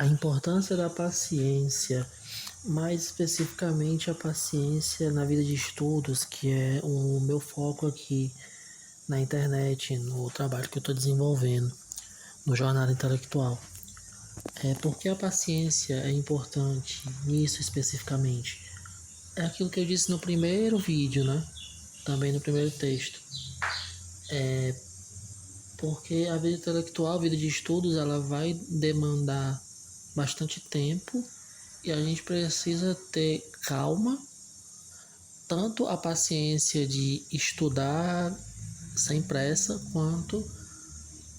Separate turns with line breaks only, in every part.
A importância da paciência, mais especificamente a paciência na vida de estudos, que é o meu foco aqui na internet, no trabalho que eu estou desenvolvendo, no jornada intelectual. Porque a paciência é importante nisso especificamente. É aquilo que eu disse no primeiro vídeo, né? Também no primeiro texto. Porque a vida intelectual, a vida de estudos, ela vai demandar bastante tempo e a gente precisa ter calma, tanto a paciência de estudar sem pressa, quanto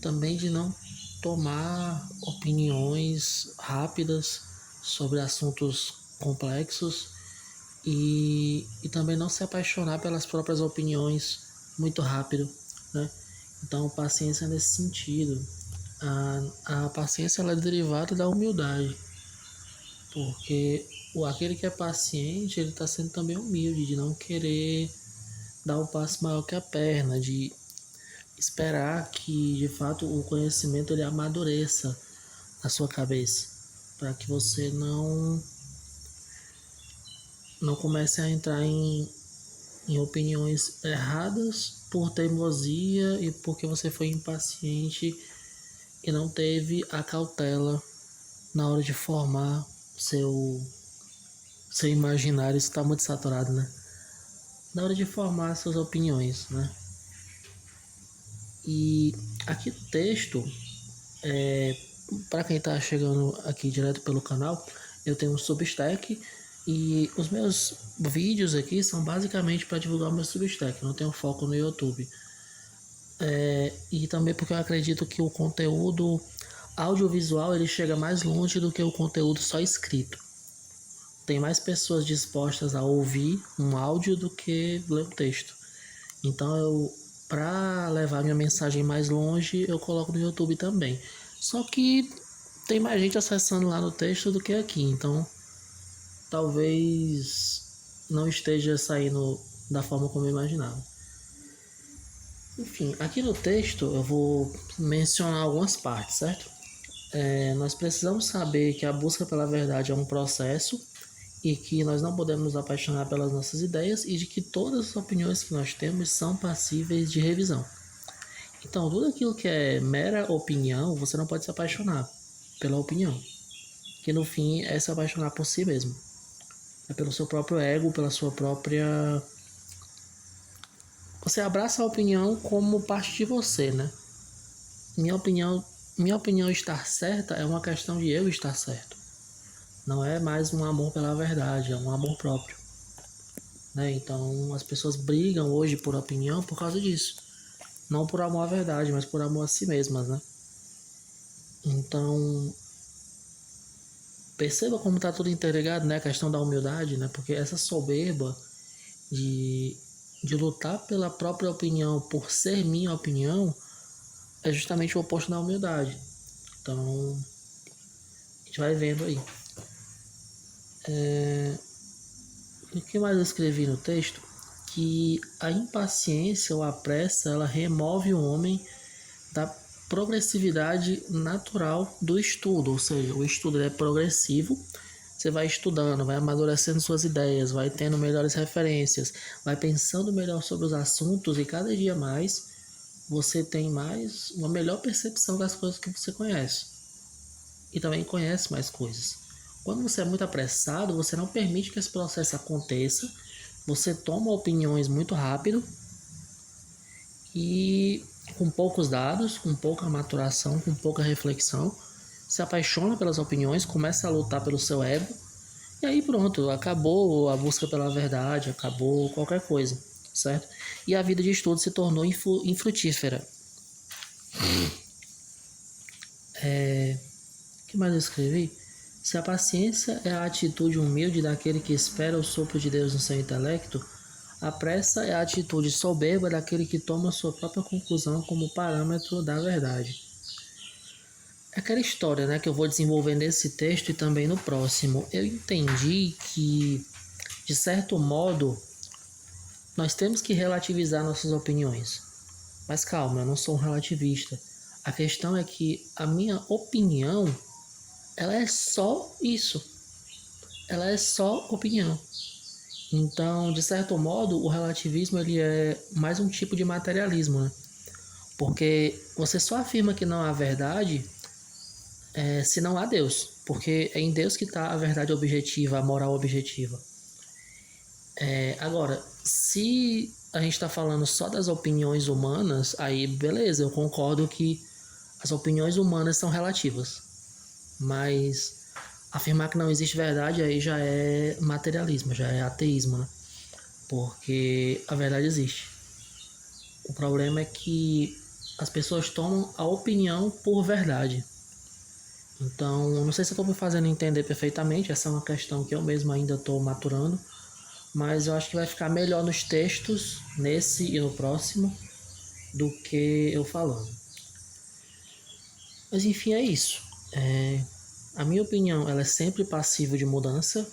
também de não tomar opiniões rápidas sobre assuntos complexos e também não se apaixonar pelas próprias opiniões muito rápido, né? Então, paciência nesse sentido. A paciência ela é derivada da humildade, porque aquele que é paciente, ele está sendo também humilde, de não querer dar um passo maior que a perna, de esperar que, de fato, o conhecimento ele amadureça na sua cabeça, para que você não comece a entrar em opiniões erradas por teimosia e porque você foi impaciente e não teve a cautela na hora de formar seu imaginário. Isso está muito saturado, né? Na hora de formar suas opiniões, né? E aqui no texto, para quem está chegando aqui direto pelo canal, eu tenho um Substack e os meus vídeos aqui são basicamente para divulgar o meu Substack, não tenho foco no YouTube. E também porque eu acredito que o conteúdo audiovisual ele chega mais longe do que o conteúdo só escrito. Tem mais pessoas dispostas a ouvir um áudio do que ler um texto. Então, para levar minha mensagem mais longe, eu coloco no YouTube também. Só que tem mais gente acessando lá no texto do que aqui, então talvez não esteja saindo da forma como eu imaginava. Enfim, aqui no texto eu vou mencionar algumas partes, certo? Nós precisamos saber que a busca pela verdade é um processo e que nós não podemos nos apaixonar pelas nossas ideias e de que todas as opiniões que nós temos são passíveis de revisão. Então, tudo aquilo que é mera opinião, você não pode se apaixonar pela opinião, que no fim é se apaixonar por si mesmo. É pelo seu próprio ego, pela sua própria... Você abraça a opinião como parte de você, né? Minha opinião estar certa é uma questão de eu estar certo. Não é mais um amor pela verdade, é um amor próprio, né? Então as pessoas brigam hoje por opinião por causa disso. Não por amor à verdade, mas por amor a si mesmas, né? Então perceba como está tudo interligado, né? A questão da humildade, né? Porque essa soberba de lutar pela própria opinião por ser minha opinião é justamente o oposto da humildade. Então a gente vai vendo aí. O que mais eu escrevi no texto? Que a impaciência ou a pressa, ela remove o homem da progressividade natural do estudo, ou seja, o estudo é progressivo, você vai estudando, vai amadurecendo suas ideias, vai tendo melhores referências, vai pensando melhor sobre os assuntos e cada dia mais você tem uma melhor percepção das coisas que você conhece e também conhece mais coisas. Quando você é muito apressado, você não permite que esse processo aconteça, você toma opiniões muito rápido e com poucos dados, com pouca maturação, com pouca reflexão, se apaixona pelas opiniões, começa a lutar pelo seu ego e aí pronto, acabou a busca pela verdade, acabou qualquer coisa, certo? E a vida de estudo se tornou infrutífera. O que mais eu escrevi? Se a paciência é a atitude humilde daquele que espera o sopro de Deus no seu intelecto, a pressa é a atitude soberba daquele que toma sua própria conclusão como parâmetro da verdade. É aquela história, né, que eu vou desenvolver nesse texto e também no próximo. Eu entendi que, de certo modo, nós temos que relativizar nossas opiniões. Mas calma, eu não sou um relativista. A questão é que a minha opinião ela é só isso. Ela é só opinião. Então, de certo modo, o relativismo ele é mais um tipo de materialismo, né? Porque você só afirma que não há verdade se não há Deus. Porque é em Deus que está a verdade objetiva, a moral objetiva. Agora, se a gente está falando só das opiniões humanas, aí beleza, eu concordo que as opiniões humanas são relativas. Mas afirmar que não existe verdade aí já é materialismo, já é ateísmo, né? Porque a verdade existe. O problema é que as pessoas tomam a opinião por verdade. Então, não sei se eu estou me fazendo entender perfeitamente, essa é uma questão que eu mesmo ainda estou maturando, mas eu acho que vai ficar melhor nos textos, nesse e no próximo, do que eu falando. Mas enfim, é isso. A minha opinião ela é sempre passível de mudança,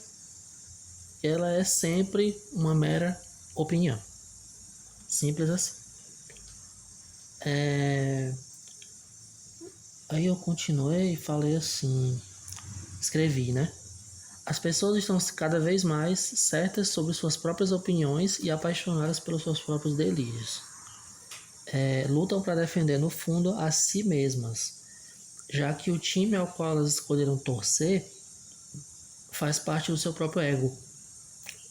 ela é sempre uma mera opinião. Simples assim. Aí eu continuei e falei assim, escrevi, né? As pessoas estão cada vez mais certas sobre suas próprias opiniões e apaixonadas pelos seus próprios delírios. Lutam para defender no fundo a si mesmas, já que o time ao qual elas escolheram torcer faz parte do seu próprio ego.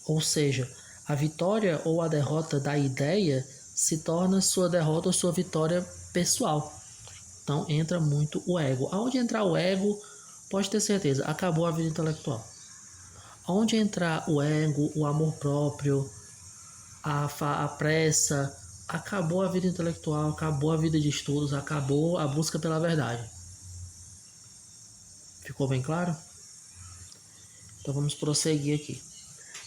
Ou seja, a vitória ou a derrota da ideia se torna sua derrota ou sua vitória pessoal. Então entra muito o ego. Aonde entrar o ego, pode ter certeza, acabou a vida intelectual. Aonde entrar o ego, o amor próprio, a pressa, acabou a vida intelectual, acabou a vida de estudos, acabou a busca pela verdade. Ficou bem claro? Então vamos prosseguir aqui.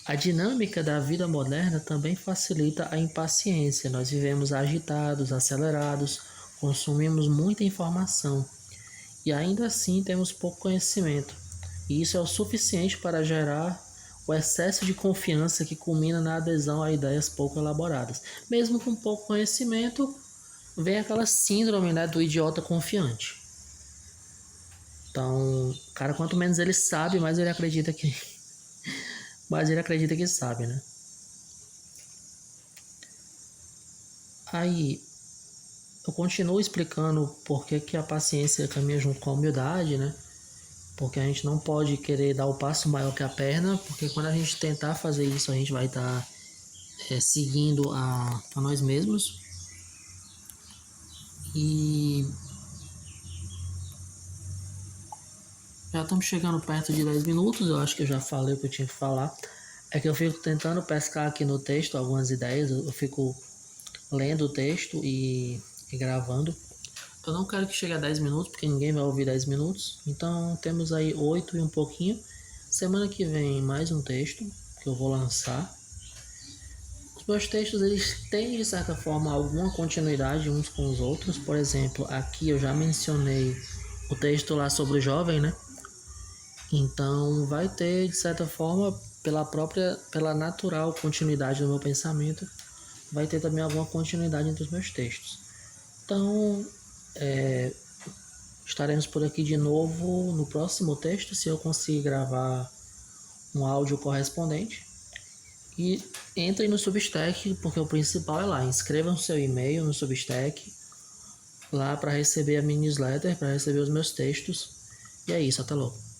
A dinâmica da vida moderna também facilita a impaciência. Nós vivemos agitados, acelerados, consumimos muita informação e ainda assim temos pouco conhecimento. E isso é o suficiente para gerar o excesso de confiança que culmina na adesão a ideias pouco elaboradas. Mesmo com pouco conhecimento, vem aquela síndrome, né, do idiota confiante. Então, o cara, quanto menos ele sabe, mais ele acredita que sabe, né? Aí, eu continuo explicando por que a paciência caminha junto com a humildade, né? Porque a gente não pode querer dar o passo maior que a perna, porque quando a gente tentar fazer isso, a gente vai estar seguindo a nós mesmos. E já estamos chegando perto de 10 minutos, eu acho que eu já falei o que eu tinha que falar. É que eu fico tentando pescar aqui no texto algumas ideias, eu fico lendo o texto e gravando. Eu não quero que chegue a 10 minutos, porque ninguém vai ouvir 10 minutos. Então temos aí 8 e um pouquinho. Semana que vem mais um texto que eu vou lançar. Os meus textos eles têm de certa forma alguma continuidade uns com os outros. Por exemplo, aqui eu já mencionei o texto lá sobre o jovem, né? Então vai ter de certa forma pela natural continuidade do meu pensamento, vai ter também alguma continuidade entre os meus textos. Então estaremos por aqui de novo no próximo texto, se eu conseguir gravar um áudio correspondente. E entrem no Substack, porque o principal é lá. Inscrevam seu e-mail no Substack, lá para receber a minha newsletter, para receber os meus textos. E é isso, até logo.